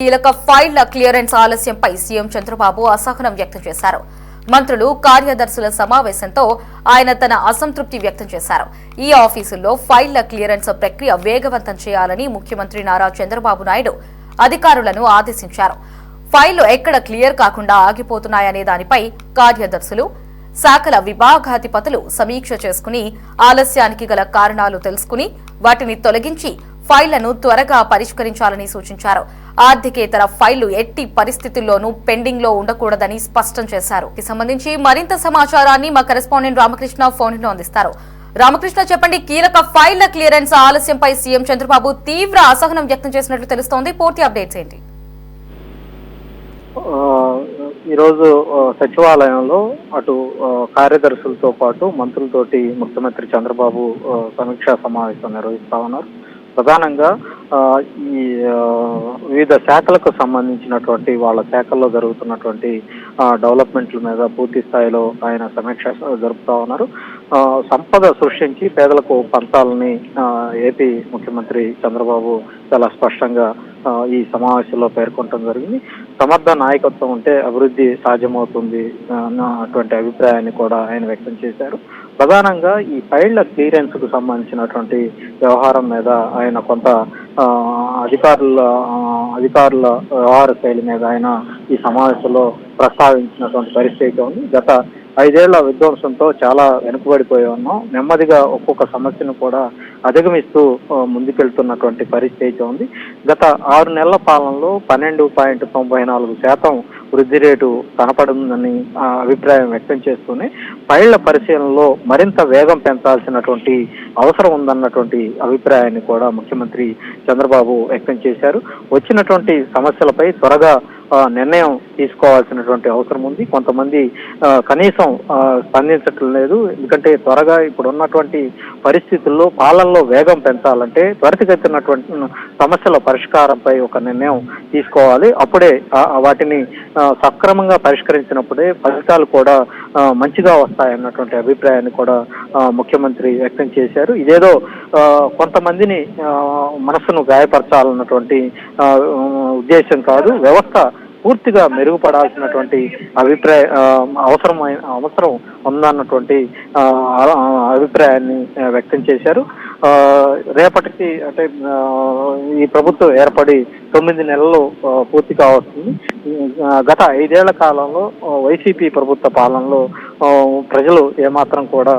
కీలక ఫైళ్ల clearance ఆలస్యంపై CM Chandrababu అసహనం వ్యక్తం చేశారు. మంత్రులు, కార్యదర్శుల సమావేశంతో ఆయన తన అసంతృప్తి వ్యక్తం చేశారు. ఈ ఆఫీసుల్లో ఫైళ్ల క్లియరెన్స్ ప్రక్రియ వేగవంతం చేయాలని ముఖ్యమంత్రి నారా చంద్రబాబు నాయుడు అధికారులను ఆదేశించారు. ఫైళ్లు ఎక్కడ క్లియర్ కాకుండా ఆగిపోతున్నాయనే దానిపై కార్యదర్శులు, శాఖల విభాగాధిపతులు సమీక్ష చేసుకుని ఆలస్యానికి గల కారణాలు తెలుసుకుని వాటిని తొలగించి ఫైళ్లను త్వరగా పరిష్కరించాలని సూచించారు. ఆర్థికేతర ఫైళ్లు ఎట్టి పరిస్థితుల్లోనూ పెండింగ్ లో ఉండకూడదని స్పష్టం చేశారు. ఈ సంబంధించి మరింత సమాచారాన్ని మా కరెస్పాండెంట్ రామకృష్ణ ఫోన్లో అందిస్తారు. రామకృష్ణ, చెప్పండి, కీలక ఫైళ్ల క్లియరెన్స్ ఆలస్యంపై సీఎం చంద్రబాబు తీవ్ర అసహనం వ్యక్తం చేసినట్లు తెలుస్తోంది. పూర్తి అప్డేట్స్ ఏంటి? ఈరోజు సచివాలయంలో అటు కార్యదర్శులతో పాటు మంత్రులతోటి ముఖ్యమంత్రి చంద్రబాబు సమీక్షా సమావేశం నిర్వహిస్తా ఉన్నారు. ప్రధానంగా ఈ వివిధ శాఖలకు సంబంధించినటువంటి వాళ్ళ శాఖల్లో జరుగుతున్నటువంటి డెవలప్మెంట్ల మీద పూర్తి స్థాయిలో ఆయన సమీక్ష జరుపుతా ఉన్నారు. సంపద సృష్టించి పేదలకు పంచాలని ఏపీ ముఖ్యమంత్రి చంద్రబాబు చాలా స్పష్టంగా ఈ సమావేశంలో పేర్కొనడం జరిగింది. సమర్థ నాయకత్వం ఉంటే అభివృద్ధి సాధ్యమవుతుంది అన్నటువంటి అభిప్రాయాన్ని కూడా ఆయన వ్యక్తం చేశారు. ప్రధానంగా ఈ ఫైళ్ల క్లియరెన్స్ కు సంబంధించినటువంటి వ్యవహారం మీద ఆయన కొంత అధికారుల వ్యవహార శైలి మీద ఆయన ఈ సమావేశంలో ప్రస్తావించినటువంటి పరిస్థితి ఉంది. గత 5 ఏళ్ల విధ్వంసంతో చాలా వెనుకబడిపోయి ఉన్నాం. నెమ్మదిగా ఒక్కొక్క సమస్యను కూడా అధిగమిస్తూ ముందుకెళ్తున్నటువంటి పరిస్థితి ఉంది. గత 6 నెలల పాలనలో 12.94% వృద్ధి రేటు కనపడుతుందని అభిప్రాయం వ్యక్తం చేస్తూనే ఫైళ్ల పరిశీలనలో మరింత వేగం పెంచాల్సినటువంటి అవసరం ఉందన్నటువంటి అభిప్రాయాన్ని కూడా ముఖ్యమంత్రి చంద్రబాబు వ్యక్తం చేశారు. వచ్చినటువంటి సమస్యలపై త్వరగా నిర్ణయం తీసుకోవాల్సినటువంటి అవసరం ఉంది. కొంతమంది కనీసం స్పందించటం లేదు. ఎందుకంటే త్వరగా ఇప్పుడు ఉన్నటువంటి పరిస్థితుల్లో పాలనలో వేగం పెంచాలంటే త్వరితగతినటువంటి సమస్యల పరిష్కారంపై ఒక నిర్ణయం తీసుకోవాలి. అప్పుడే వాటిని సక్రమంగా పరిష్కరించినప్పుడే ఫలితాలు కూడా మంచిగా వస్తాయన్నటువంటి అభిప్రాయాన్ని కూడా ముఖ్యమంత్రి వ్యక్తం చేశారు. ఇదేదో కొంతమందిని మనసును గాయపరచాలన్నటువంటి ఉద్దేశం కాదు. వ్యవస్థ పూర్తిగా మెరుగుపడాల్సినటువంటి అవసరం ఉందన్నటువంటి అభిప్రాయాన్ని వ్యక్తం చేశారు. రేపటికి అంటే ఈ ప్రభుత్వం ఏర్పడి 9 నెలలు పూర్తి కావస్తుంది. గత 5 ఏళ్ల కాలంలో వైసీపీ ప్రభుత్వ పాలనలో ప్రజలు ఏమాత్రం కూడా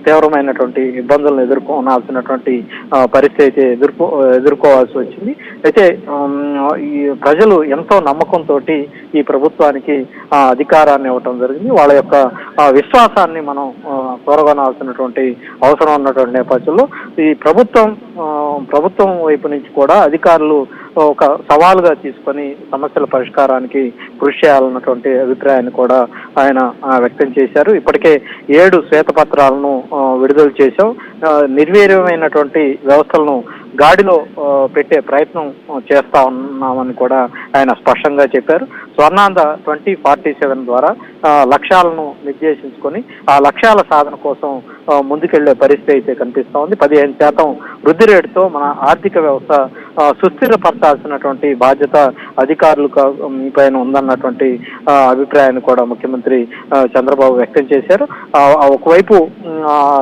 తీవ్రమైనటువంటి ఇబ్బందులను ఎదుర్కోవాల్సినటువంటి పరిస్థితి ఎదుర్కోవాల్సి వచ్చింది. అయితే ఈ ప్రజలు ఎంతో నమ్మకంతో ఈ ప్రభుత్వానికి అధికారాన్ని ఇవ్వటం జరిగింది. వాళ్ళ యొక్క విశ్వాసాన్ని మనం కోరగొనాల్సినటువంటి అవసరం ఉన్నటువంటి నేపథ్యంలో ఈ ప్రభుత్వం వైపు నుంచి కూడా అధికారులు ఒక సవాలుగా తీసుకొని సమస్యల పరిష్కారానికి కృషి చేయాలన్నటువంటి అభిప్రాయాన్ని కూడా ఆయన వ్యక్తం చేశారు. ఇప్పటికే 7 శ్వేతపత్రాలను విడుదల చేశాం. నిర్వీర్యమైనటువంటి వ్యవస్థలను గాడిలో పెట్టే ప్రయత్నం చేస్తా ఉన్నామని కూడా ఆయన స్పష్టంగా చెప్పారు. స్వర్ణాంధ్ర 2047 ద్వారా లక్ష్యాలను నిర్దేశించుకొని ఆ లక్ష్యాల సాధన కోసం ముందుకెళ్లే పరిస్థితి అయితే కనిపిస్తా ఉంది. 15% వృద్ధి రేటుతో మన ఆర్థిక వ్యవస్థ సుస్థిరపరచాల్సినటువంటి బాధ్యత అధికారులకు పైన ఉందన్నటువంటి అభిప్రాయాన్ని కూడా ముఖ్యమంత్రి చంద్రబాబు వ్యక్తం చేశారు. ఒకవైపు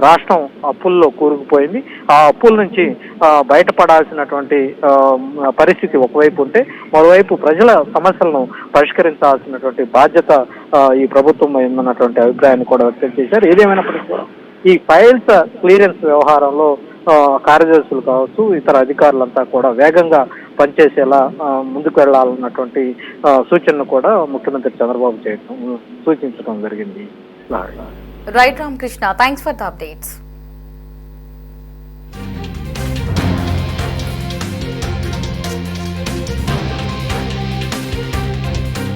రాష్ట్రం అప్పుల్లో కూరుకుపోయింది. ఆ అప్పుల నుంచి బయటపడాల్సినటువంటి పరిస్థితి ఒకవైపు ఉంటే, మరోవైపు ప్రజల సమస్యలను పరిష్కరించాల్సినటువంటి బాధ్యత ఈ ప్రభుత్వం ఉందన్నటువంటి అభిప్రాయాన్ని కూడా వ్యక్తం చేశారు. ఏదేమైనప్పటికీ కూడా ఈ ఫైల్స్ క్లియరెన్స్ వ్యవహారంలో కార్యదర్శులు కావచ్చు, ఇతర అధికారులంతా కూడా వేగంగా పనిచేసేలా ముందుకు వెళ్లాలన్నటువంటి సూచనను కూడా ముఖ్యమంత్రి చంద్రబాబు సూచించడం జరిగింది. Right Ramakrishna, thanks for the updates.